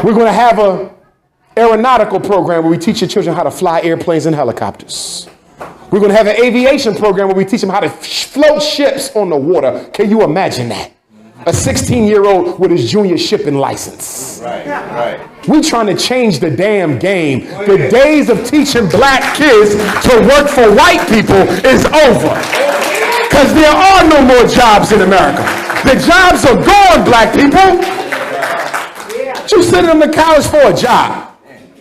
We're going to have a aeronautical program where we teach your children how to fly airplanes and helicopters. We're going to have an aviation program where we teach them how to float ships on the water. Can you imagine that? A 16-year-old with his junior shipping license. Right. We're trying to change the damn game. The days of teaching black kids to work for white people is over. Because there are no more jobs in America. The jobs are gone, black people. You sending them to college for a job.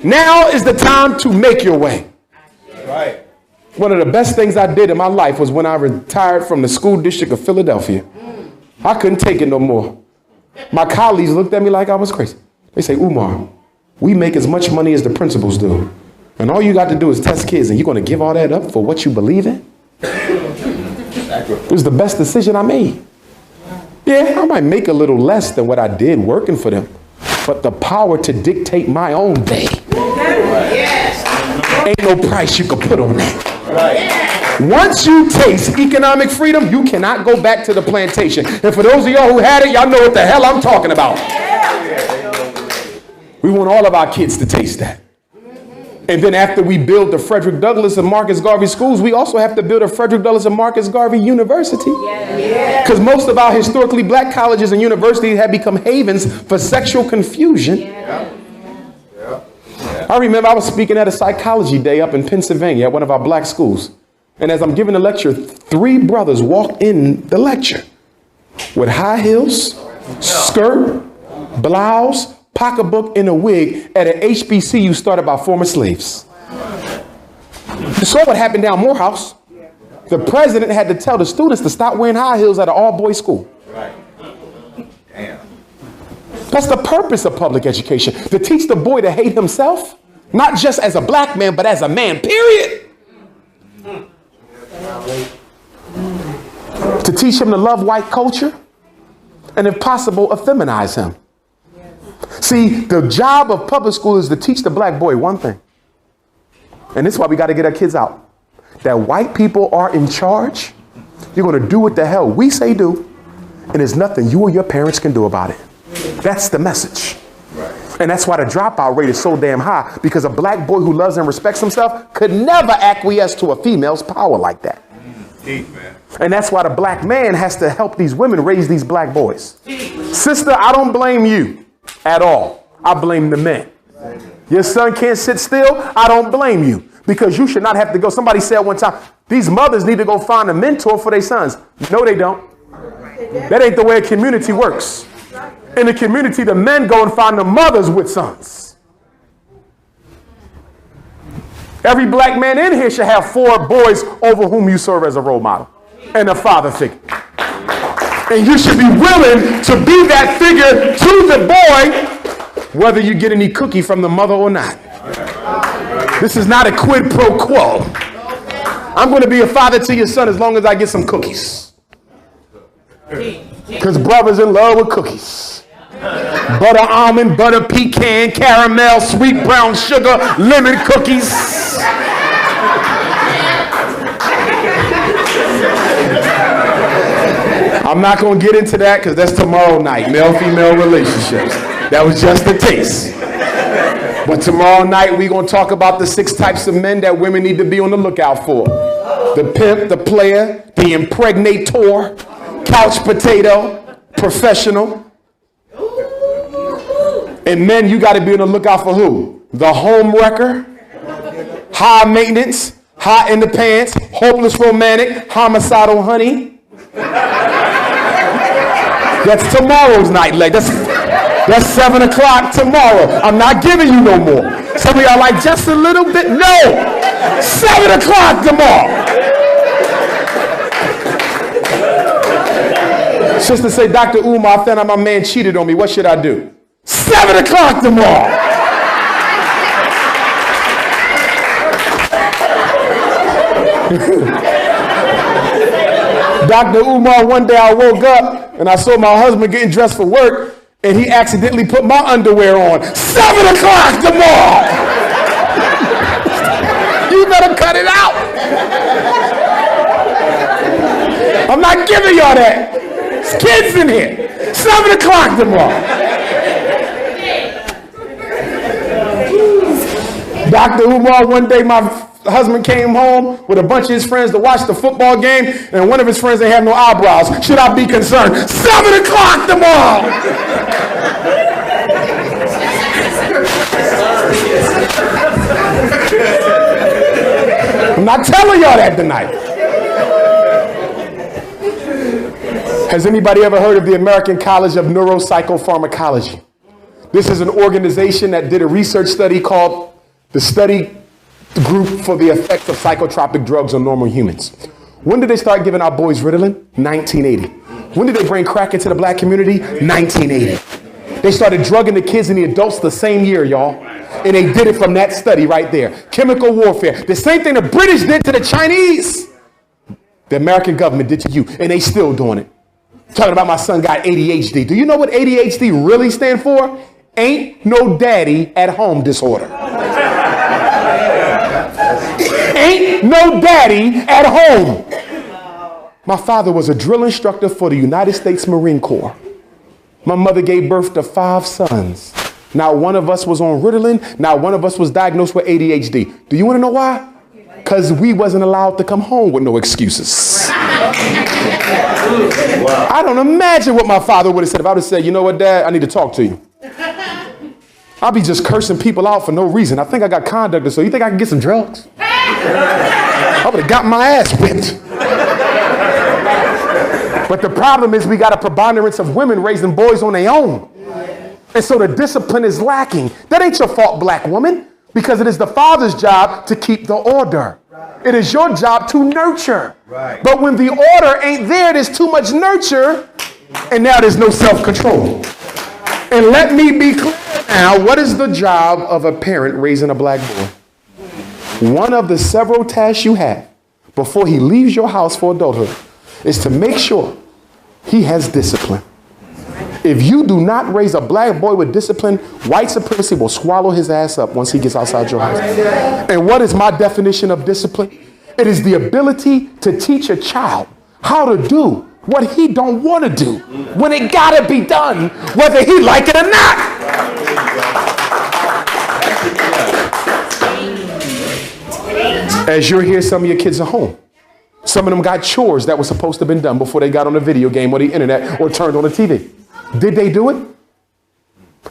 Now is the time to make your way. Right. One of the best things I did in my life was when I retired from the school district of Philadelphia. I couldn't take it no more. My colleagues looked at me like I was crazy. They say, Umar, we make as much money as the principals do. And all you got to do is test kids, and you're going to give all that up for what you believe in? It was the best decision I made. Yeah, I might make a little less than what I did working for them, but the power to dictate my own day. Ain't no price you could put on that. Once you taste economic freedom, you cannot go back to the plantation. And for those of y'all who had it, y'all know what the hell I'm talking about. We want all of our kids to taste that. And then after we build the Frederick Douglass and Marcus Garvey schools, we also have to build a Frederick Douglass and Marcus Garvey University. Because most of our historically black colleges and universities have become havens for sexual confusion. I remember I was speaking at a psychology day up in Pennsylvania at one of our black schools. And as I'm giving the lecture, 3 brothers walked in the lecture with high heels, skirt, blouse, pocketbook, and a wig at an HBCU started by former slaves. You saw what happened down Morehouse. The president had to tell the students to stop wearing high heels at an all-boys school. That's the purpose of public education, to teach the boy to hate himself, not just as a black man, but as a man, period. To teach him to love white culture, and if possible, effeminize him. See, the job of public school is to teach the black boy one thing. And this is why we got to get our kids out. That white people are in charge. You're going to do what the hell we say do, and there's nothing you or your parents can do about it. That's the message. And that's why the dropout rate is so damn high, because a black boy who loves and respects himself could never acquiesce to a female's power like that. And that's why the black man has to help these women raise these black boys. Sister, I don't blame you at all. I blame the men. Your son can't sit still. I don't blame you, because you should not have to go. Somebody said one time, these mothers need to go find a mentor for their sons. No, they don't. That ain't the way a community works. In the community, the men go and find the mothers with sons. Every black man in here should have 4 boys over whom you serve as a role model and a father figure. And you should be willing to be that figure to the boy, whether you get any cookie from the mother or not. This is not a quid pro quo. I'm going to be a father to your son as long as I get some cookies. Because brother's in love with cookies. Butter almond, butter pecan, caramel, sweet brown sugar, lemon cookies. I'm not going to get into that because that's tomorrow night, male-female relationships. That was just a taste. But tomorrow night we're going to talk about the 6 types of men that women need to be on the lookout for. The pimp, the player, the impregnator, couch potato, professional. And men, you got to be on the lookout for who? The home wrecker, high maintenance, hot in the pants, hopeless romantic, homicidal honey. That's tomorrow's night leg. That's 7 o'clock tomorrow. I'm not giving you no more. Some of y'all like just a little bit. No, 7 o'clock tomorrow. Sister say, Dr. Umar, I found out my man cheated on me. What should I do? 7 o'clock tomorrow. Dr. Umar, one day I woke up and I saw my husband getting dressed for work and he accidentally put my underwear on. 7 o'clock tomorrow. You better cut it out. I'm not giving y'all that. There's kids in here. 7 o'clock tomorrow. Dr. Umar, one day my husband came home with a bunch of his friends to watch the football game, and one of his friends didn't have no eyebrows. Should I be concerned? 7 o'clock tomorrow. I'm not telling y'all that tonight. Has anybody ever heard of the American College of Neuropsychopharmacology? This is an organization that did a research study called the Study Group for the Effects of Psychotropic Drugs on Normal Humans. When did they start giving our boys Ritalin? 1980. When did they bring crack into the black community? 1980. They started drugging the kids and the adults the same year, y'all. And they did it from that study right there. Chemical warfare. The same thing the British did to the Chinese, the American government did to you. And they still doing it. Talking about my son got ADHD. Do you know what ADHD really stand for? Ain't no daddy at home disorder. Ain't no daddy at home. My father was a drill instructor for the United States Marine Corps. My mother gave birth to 5 sons. Not one of us was on Ritalin. Not one of us was diagnosed with ADHD. Do you want to know why? Because we wasn't allowed to come home with no excuses. I don't imagine what my father would have said if I would have said, you know what, Dad, I need to talk to you. I'll be just cursing people out for no reason. I think I got conduct disorder. You think I can get some drugs? I would have got my ass whipped. But the problem is we got a preponderance of women raising boys on their own. And so the discipline is lacking. That ain't your fault, black woman, because it is the father's job to keep the order. It is your job to nurture. But when the order ain't there, there's too much nurture, and now there's no self-control. And let me be clear now, what is the job of a parent raising a black boy? One of the several tasks you have before he leaves your house for adulthood is to make sure he has discipline. If you do not raise a black boy with discipline, white supremacy will swallow his ass up once he gets outside your house. And what is my definition of discipline? It is the ability to teach a child how to do what he don't want to do when it gotta be done, whether he like it or not. As you're here, some of your kids are home. Some of them got chores that were supposed to have been done before they got on the video game or the internet or turned on the TV. Did they do it?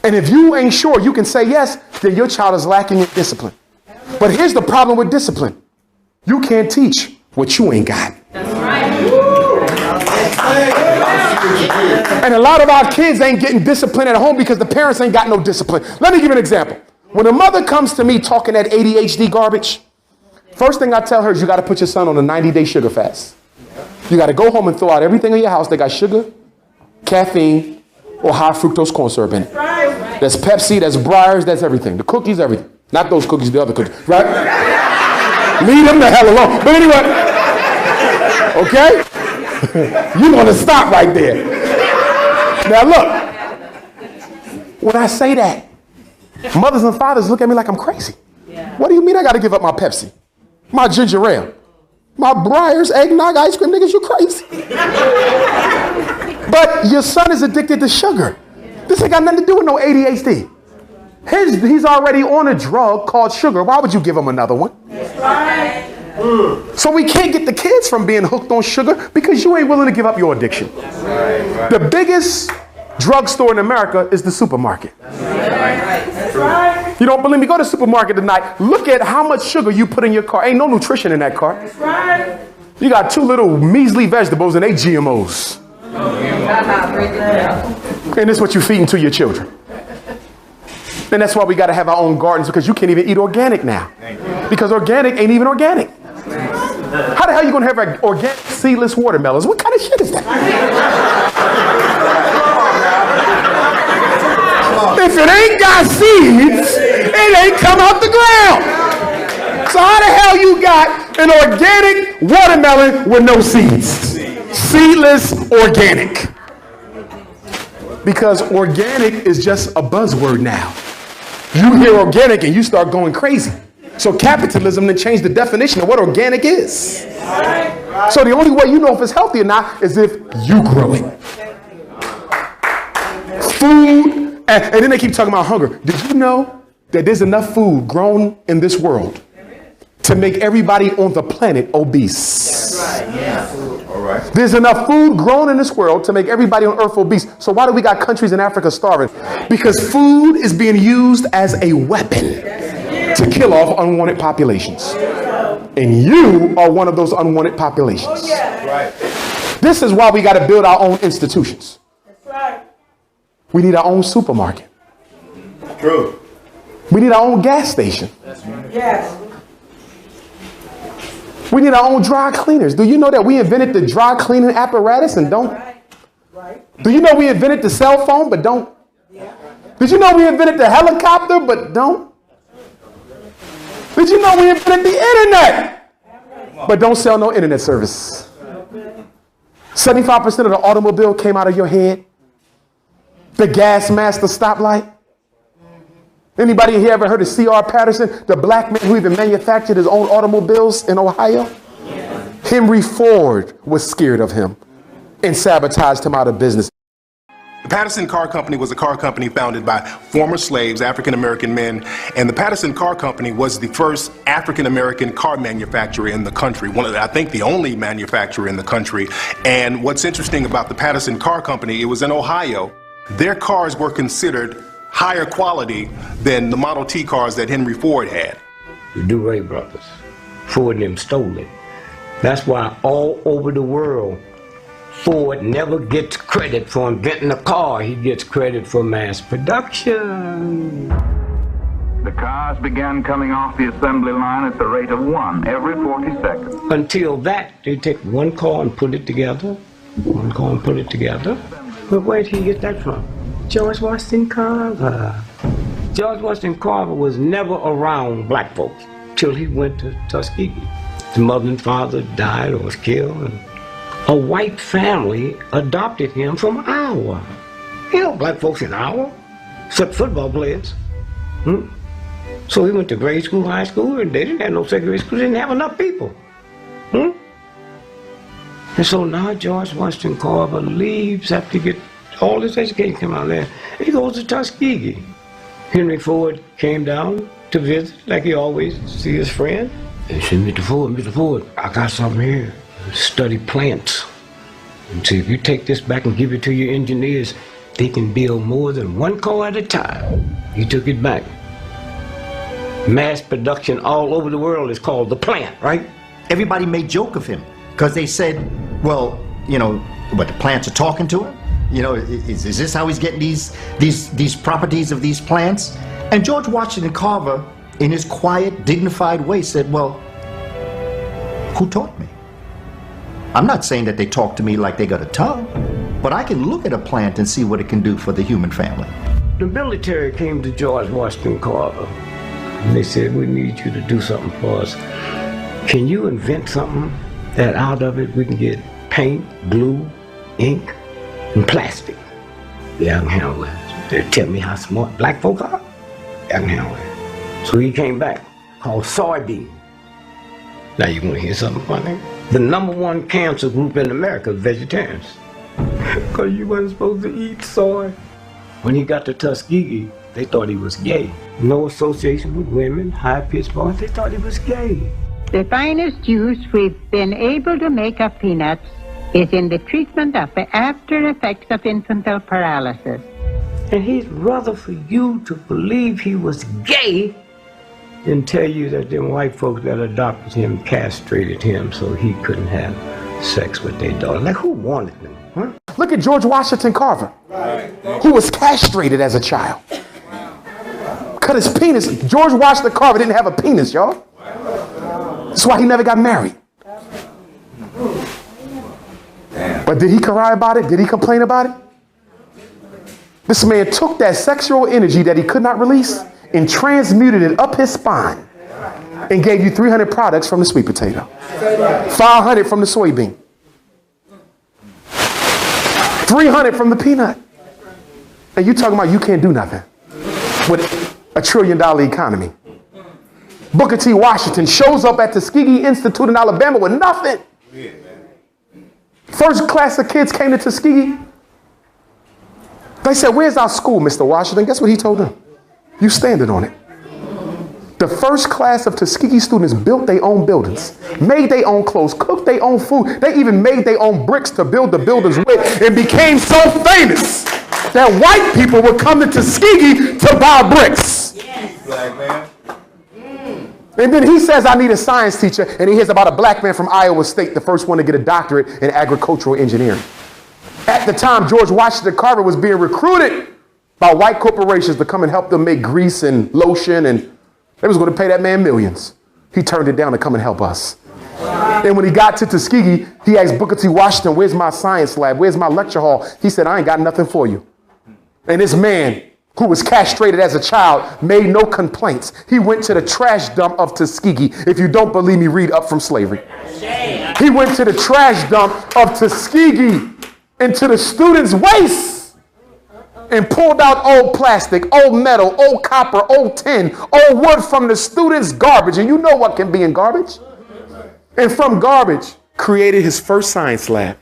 And if you ain't sure, you can say yes, then your child is lacking in discipline. But here's the problem with discipline. You can't teach what you ain't got. That's right. And a lot of our kids ain't getting discipline at home because the parents ain't got no discipline. Let me give you an example. When a mother comes to me talking that ADHD garbage, first thing I tell her is you got to put your son on a 90-day sugar fast. You got to go home and throw out everything in your house that got sugar, caffeine, or high fructose corn syrup in it. That's Pepsi, that's Breyers, that's everything. The cookies, everything. Not those cookies, the other cookies, right? Leave them the hell alone. But anyway, okay? You're going to stop right there. Now look, when I say that, mothers and fathers look at me like I'm crazy. What do you mean I got to give up my Pepsi, my ginger ale, my Breyers, eggnog, ice cream? Niggas, you crazy. But your son is addicted to sugar. This ain't got nothing to do with no ADHD. He's already on a drug called sugar. Why would you give him another one? That's right. So we can't get the kids from being hooked on sugar because you ain't willing to give up your addiction. Right. The biggest drugstore in America is the supermarket. That's right. You don't believe me? Go to the supermarket tonight. Look at how much sugar you put in your car. Ain't no nutrition in that car. That's right. You got 2 little measly vegetables and 8 GMOs. And that's what you're feeding to your children. And that's why we got to have our own gardens, because you can't even eat organic now. Because organic ain't even organic. How the hell are you going to have organic seedless watermelons? What kind of shit is that? If it ain't got seeds, it ain't come out the ground. So how the hell you got an organic watermelon with no seeds? Seedless organic. Because organic is just a buzzword now. You hear organic and you start going crazy. So capitalism then changed the definition of what organic is. So the only way you know if it's healthy or not is if you grow it. Food, and then they keep talking about hunger. Did you know that there's enough food grown in this world to make everybody on the planet obese. All right. There's enough food grown in this world to make everybody on earth obese. So why do we got countries in Africa starving? Because food is being used as a weapon to kill off unwanted populations. And you are one of those unwanted populations. Right. This is why we got to build our own institutions. We need our own supermarket. True. We need our own gas station. Yes. We need our own dry cleaners. Do you know that we invented the dry cleaning apparatus and don't? Do you know we invented the cell phone but don't? Did you know we invented the helicopter but don't? Did you know we invented the internet but don't sell no internet service? 75% of the automobile came out of your head. The gas master stoplight. Anybody here ever heard of C.R. Patterson, the black man who even manufactured his own automobiles in Ohio? Henry Ford was scared of him and sabotaged him out of business. The Patterson Car Company was a car company founded by former slaves, African-American men, and the Patterson Car Company was the first African-American car manufacturer in the country, I think the only manufacturer in the country. And what's interesting about the Patterson Car Company, it was in Ohio. Their cars were considered higher quality than the Model T cars that Henry Ford had. The DeRay brothers, Ford and them stole it. That's why all over the world, Ford never gets credit for inventing a car. He gets credit for mass production. The cars began coming off the assembly line at the rate of 1 every 40 seconds. Until that, they take one car and put it together. One car and put it together. But where did he get that from? George Washington Carver. George Washington Carver was never around black folks till he went to Tuskegee. His mother and father died or was killed, and a white family adopted him from Iowa. You know, black folks in Iowa, except football players. So he went to grade school, high school, and they didn't have no secondary school. They didn't have enough people. And so now George Washington Carver leaves after he get all this education come out there. He goes to Tuskegee. Henry Ford came down to visit, like he always see his friend. And he said, Mr. Ford, I got something here. Study plants. And see, if you take this back and give it to your engineers, they can build more than one car at a time. He took it back. Mass production all over the world is called the plant, right? Everybody made joke of him because they said, well, you know, but the plants are talking to him? You know, is this how he's getting these properties of these plants? And George Washington Carver, in his quiet, dignified way, said, well, who taught me? I'm not saying that they talk to me like they got a tongue, but I can look at a plant and see what it can do for the human family. The military came to George Washington Carver, and they said, we need you to do something for us. Can you invent something that out of it we can get paint, glue, ink, and plastic? Yeah, I can handle that. They tell me how smart black folk are. I can handle that. So he came back, called soybean. Now you want to hear something funny? The #1 cancer group in America is vegetarians. Because you wasn't supposed to eat soy. When he got to Tuskegee, they thought he was gay. No association with women, high-pitched voice, they thought he was gay. The finest use we've been able to make of peanuts is in the treatment of the after effects of infantile paralysis. And he'd rather for you to believe he was gay than tell you that them white folks that adopted him castrated him so he couldn't have sex with their daughter. Like, who wanted them? Huh? Look at George Washington Carver, who was castrated as a child. Cut his penis. George Washington Carver didn't have a penis, y'all. That's why he never got married. But did he cry about it? Did he complain about it? This man took that sexual energy that he could not release and transmuted it up his spine and gave you 300 products from the sweet potato, 500 from the soybean, 300 from the peanut. And you talking about you can't do nothing with $1 trillion economy. Booker T. Washington shows up at Tuskegee Institute in Alabama with nothing. First class of kids came to Tuskegee. They said, where's our school, Mr. Washington? Guess what he told them? You standing on it. The first class of Tuskegee students built their own buildings, made their own clothes, cooked their own food. They even made their own bricks to build the buildings with, and became so famous that white people would come to Tuskegee to buy bricks. Black man. And then he says, I need a science teacher, and he hears about a black man from Iowa State, the first one to get a doctorate in agricultural engineering. At the time, George Washington Carver was being recruited by white corporations to come and help them make grease and lotion, and they was going to pay that man millions. He turned it down to come and help us. And when he got to Tuskegee, he asked Booker T. Washington, where's my science lab? Where's my lecture hall? He said, I ain't got nothing for you. And this man, who was castrated as a child, made no complaints. He went to the trash dump of Tuskegee. If you don't believe me, read Up from Slavery. He went to the trash dump of Tuskegee into the students' waste and pulled out old plastic, old metal, old copper, old tin, old wood from the students' garbage. And you know what can be in garbage. And from garbage, created his first science lab.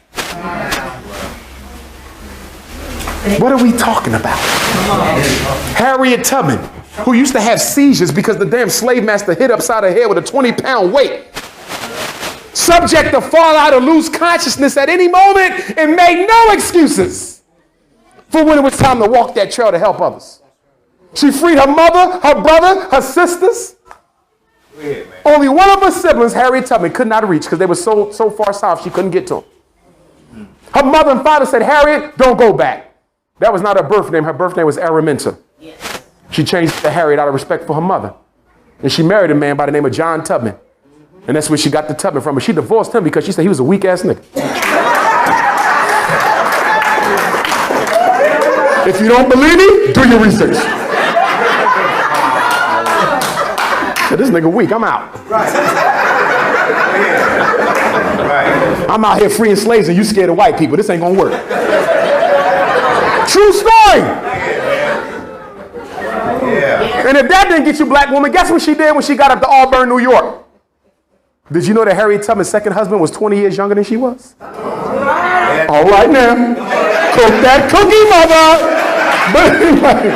What are we talking about? Harriet Tubman, who used to have seizures because the damn slave master hit upside her head with a 20-pound weight. Subject to fall out or lose consciousness at any moment and made no excuses for when it was time to walk that trail to help others. She freed her mother, her brother, her sisters. Only one of her siblings, Harriet Tubman, could not reach because they were so far south she couldn't get to them. Her mother and father said, Harriet, don't go back. That was not her birth name. Her birth name was Araminta. Yes. She changed it to Harriet out of respect for her mother. And she married a man by the name of John Tubman. And that's where she got the Tubman from. But she divorced him because she said he was a weak-ass nigga. If you don't believe me, do your research. Said, this nigga weak. I'm out. Right. I'm out here freeing slaves and you scared of white people. This ain't going to work. True story. Yeah. And if that didn't get you, black woman, guess what she did when she got up to Auburn, New York? Did you know that Harriet Tubman's second husband was 20 years younger than she was? All right now. Cook that cookie, mother. But anyway.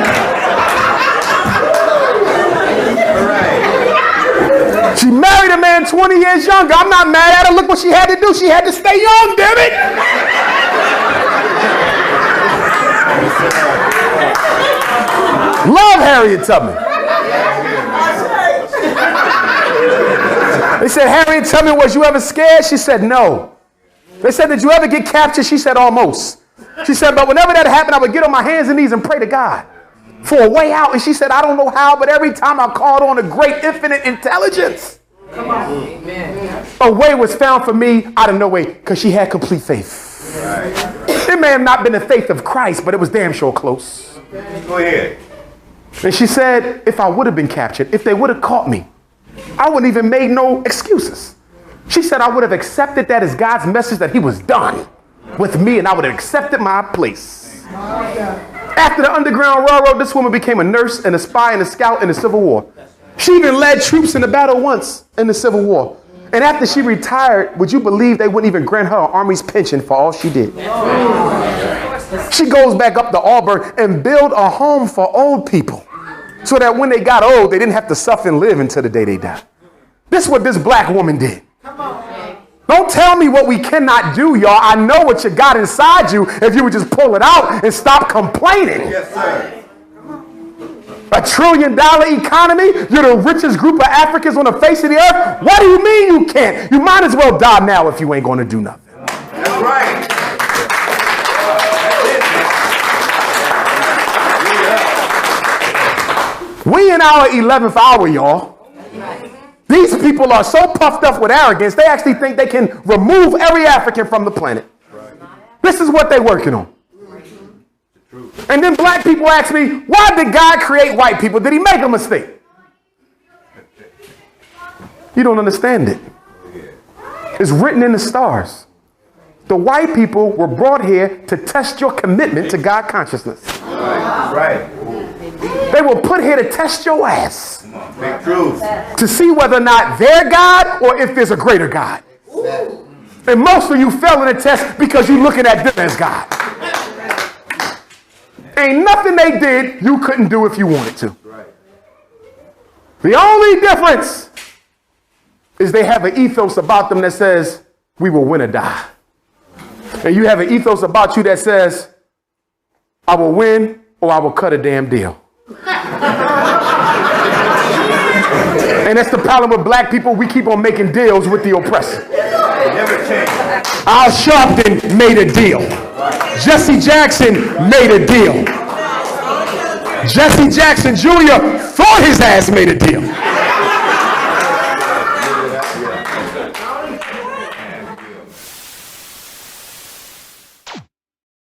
She married a man 20 years younger. I'm not mad at her. Look what she had to do. She had to stay young, damn it. Love Harriet Tubman. They said, Harriet Tubman, was you ever scared? She said, no. They said, did you ever get captured? She said, almost. She said, but whenever that happened, I would get on my hands and knees and pray to God for a way out. And she said, I don't know how, but every time I called on a great infinite intelligence, come on. A way was found for me out of no way because she had complete faith. Right. It may have not been the faith of Christ, but it was damn sure close. Go ahead. And she said, if I would have been captured, if they would have caught me, I wouldn't even made no excuses. She said I would have accepted that as God's message that he was done with me, and I would have accepted my place. After the Underground Railroad, this woman became a nurse and a spy and a scout in the Civil War. She even led troops in the battle once in the Civil War. And after she retired, would you believe they wouldn't even grant her an Army's pension for all she did? She goes back up to Auburn and built a home for old people so that when they got old, they didn't have to suffer and live until the day they died. This is what this black woman did. Don't tell me what we cannot do, y'all. I know what you got inside you if you would just pull it out and stop complaining. Yes, sir. $1 trillion economy, you're the richest group of Africans on the face of the earth. What do you mean you can't? You might as well die now if you ain't going to do nothing. That's right. We in our 11th hour, y'all. These people are so puffed up with arrogance, they actually think they can remove every African from the planet. This is what they're working on. And then black people ask me, why did God create white people? Did he make a mistake? You don't understand it. It's written in the stars. The white people were brought here to test your commitment to God consciousness. Right. They were put here to test your ass. Big truth. To see whether or not they're God or if there's a greater God. And most of you fell in the test because you're looking at them as God. Ain't nothing they did you couldn't do if you wanted to. The only difference is they have an ethos about them that says, we will win or die. And you have an ethos about you that says, I will win or I will cut a damn deal. And that's the problem with black people. We keep on making deals with the oppressor. Al Sharpton made a deal. Jesse Jackson made a deal. Jesse Jackson Jr. thought his ass made a deal.